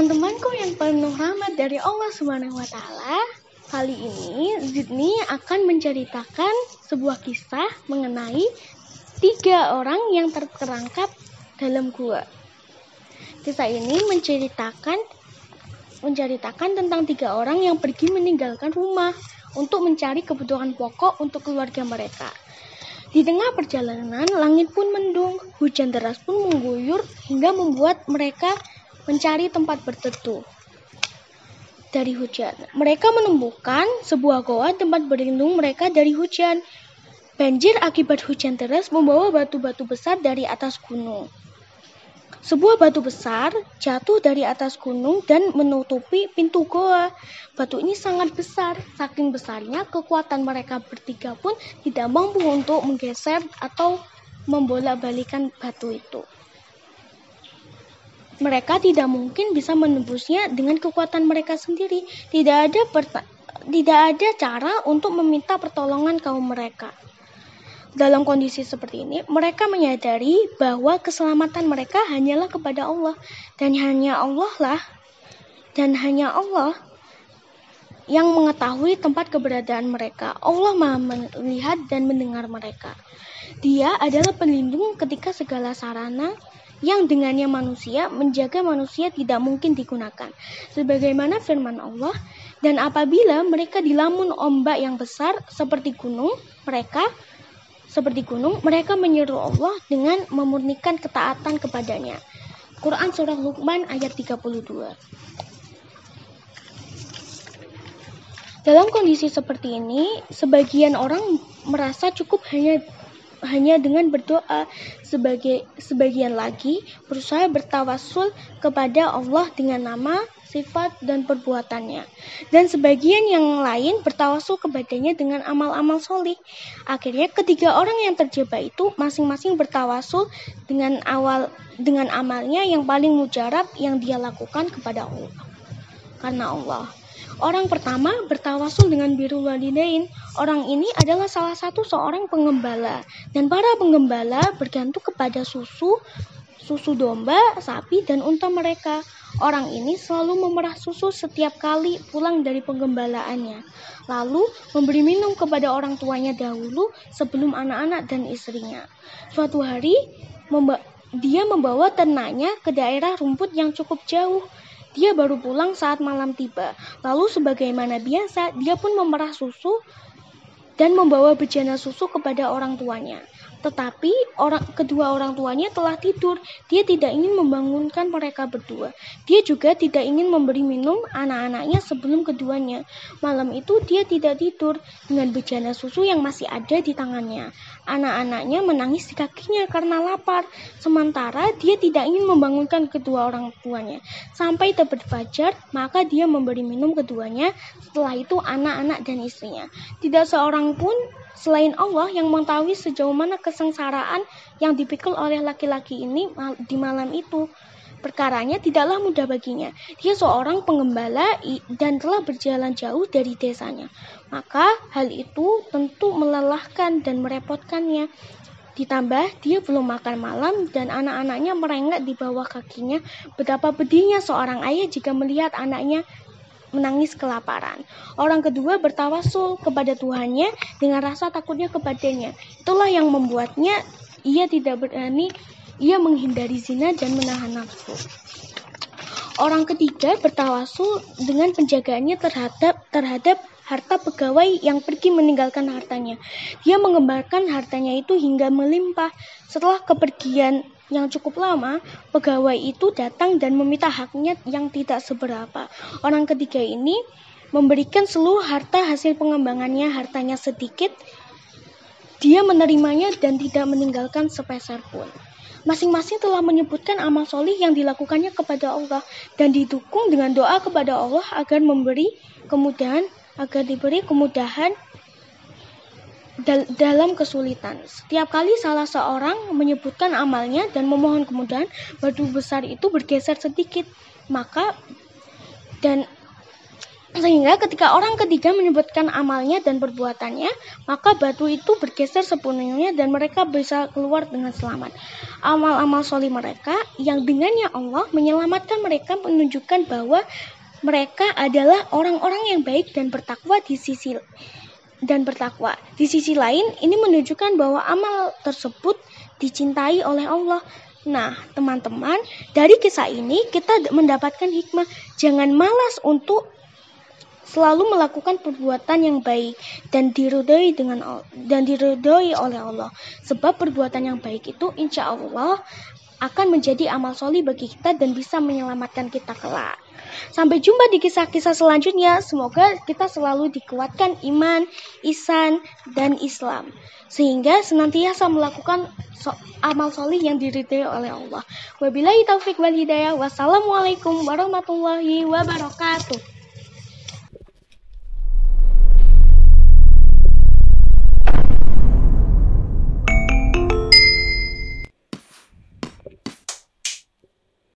Teman-temanku yang penuh rahmat dari Allah Subhanahu wa Ta'ala, kali ini Zidni akan menceritakan sebuah kisah mengenai 3 orang yang terperangkap dalam gua. Kisah ini menceritakan tentang 3 orang yang pergi meninggalkan rumah untuk mencari kebutuhan pokok untuk keluarga mereka. Di tengah perjalanan, langit pun mendung, hujan deras pun mengguyur hingga membuat mereka mencari tempat berteduh dari hujan. Mereka menemukan sebuah goa tempat berlindung mereka dari hujan. Banjir akibat hujan deras membawa batu-batu besar dari atas gunung. Sebuah batu besar jatuh dari atas gunung dan menutupi pintu goa. Batu ini sangat besar, saking besarnya kekuatan mereka bertiga pun tidak mampu untuk menggeser atau membolak-balikan batu itu. Mereka tidak mungkin bisa menembusnya dengan kekuatan mereka sendiri. Tidak ada cara untuk meminta pertolongan kaum mereka. Dalam kondisi seperti ini, mereka menyadari bahwa keselamatan mereka hanyalah kepada Allah, dan hanya Allah yang mengetahui tempat keberadaan mereka. Allah Maha melihat dan mendengar mereka. Dia adalah pelindung ketika segala sarana yang dengannya manusia menjaga manusia tidak mungkin digunakan. Sebagaimana firman Allah, dan apabila mereka dilamun ombak yang besar seperti gunung, mereka menyeru Allah dengan memurnikan ketaatan kepadanya. Quran Surah Luqman ayat 32. Dalam kondisi seperti ini, sebagian orang merasa cukup hanya dengan berdoa. Sebagian lagi berusaha bertawassul kepada Allah dengan nama, sifat, dan perbuatannya. Dan sebagian yang lain bertawassul kepadanya dengan amal-amal solih. Akhirnya ketiga orang yang terjebak itu masing-masing bertawassul dengan amalnya yang paling mujarab yang dia lakukan kepada Allah. Karena Allah. Orang pertama bertawassul dengan birrul walidain. Orang ini adalah salah satu seorang pengembala, dan para penggembala bergantung kepada susu domba, sapi, dan unta mereka. Orang ini selalu memerah susu setiap kali pulang dari penggembalaannya, lalu memberi minum kepada orang tuanya dahulu sebelum anak-anak dan istrinya. Suatu hari, dia membawa ternaknya ke daerah rumput yang cukup jauh. Dia baru pulang saat malam tiba. Lalu sebagaimana biasa, dia pun memerah susu dan membawa bejana susu kepada orang tuanya. Tetapi kedua orang tuanya telah tidur. Dia tidak ingin membangunkan mereka berdua. Dia juga tidak ingin memberi minum anak-anaknya sebelum keduanya. Malam itu dia tidak tidur dengan bejana susu yang masih ada di tangannya. Anak-anaknya menangis di kakinya karena lapar. Sementara dia tidak ingin membangunkan kedua orang tuanya. Sampai terbit fajar, maka dia memberi minum keduanya. Setelah itu anak-anak dan istrinya. Tidak seorang pun selain Allah yang mengetahui sejauh mana kesengsaraan yang dipikul oleh laki-laki ini di malam itu. Perkaranya tidaklah mudah baginya. Dia seorang penggembala dan telah berjalan jauh dari desanya. Maka hal itu tentu melelahkan dan merepotkannya. Ditambah dia belum makan malam dan anak-anaknya merengek di bawah kakinya. Betapa pedihnya seorang ayah jika melihat anaknya menangis kelaparan. Orang kedua bertawassul kepada Tuhannya dengan rasa takutnya kepadanya. Itulah yang membuatnya ia menghindari zina dan menahan nafsu. Orang ketiga bertawassul dengan penjagaannya terhadap harta pegawai yang pergi meninggalkan hartanya. Dia mengembalikan hartanya itu hingga melimpah. Setelah kepergian yang cukup lama, pegawai itu datang dan meminta haknya yang tidak seberapa. Orang ketiga ini memberikan seluruh harta hasil pengembangannya, hartanya sedikit. Dia menerimanya dan tidak meninggalkan sepeser pun. Masing-masing telah menyebutkan amal solih yang dilakukannya kepada Allah dan didukung dengan doa kepada Allah agar diberi kemudahan dalam kesulitan. Setiap kali salah seorang menyebutkan amalnya dan memohon kemudahan, batu besar itu bergeser sedikit. Sehingga ketika orang ketiga menyebutkan amalnya dan perbuatannya, maka batu itu bergeser sepenuhnya dan mereka bisa keluar dengan selamat. Amal-amal solih mereka yang dengannya Allah menyelamatkan mereka, menunjukkan bahwa mereka adalah orang-orang yang baik dan bertakwa di sisi lain, ini menunjukkan bahwa amal tersebut dicintai oleh Allah. Nah, teman-teman, dari kisah ini kita mendapatkan hikmah, jangan malas untuk selalu melakukan perbuatan yang baik dan diridhoi oleh Allah. Sebab perbuatan yang baik itu insya Allah akan menjadi amal solih bagi kita dan bisa menyelamatkan kita kelak. Sampai jumpa di kisah-kisah selanjutnya. Semoga kita selalu dikuatkan iman, ihsan, dan Islam, sehingga senantiasa melakukan amal solih yang diridhoi oleh Allah. Wabillahi taufik wal hidayah. Wassalamualaikum warahmatullahi wabarakatuh.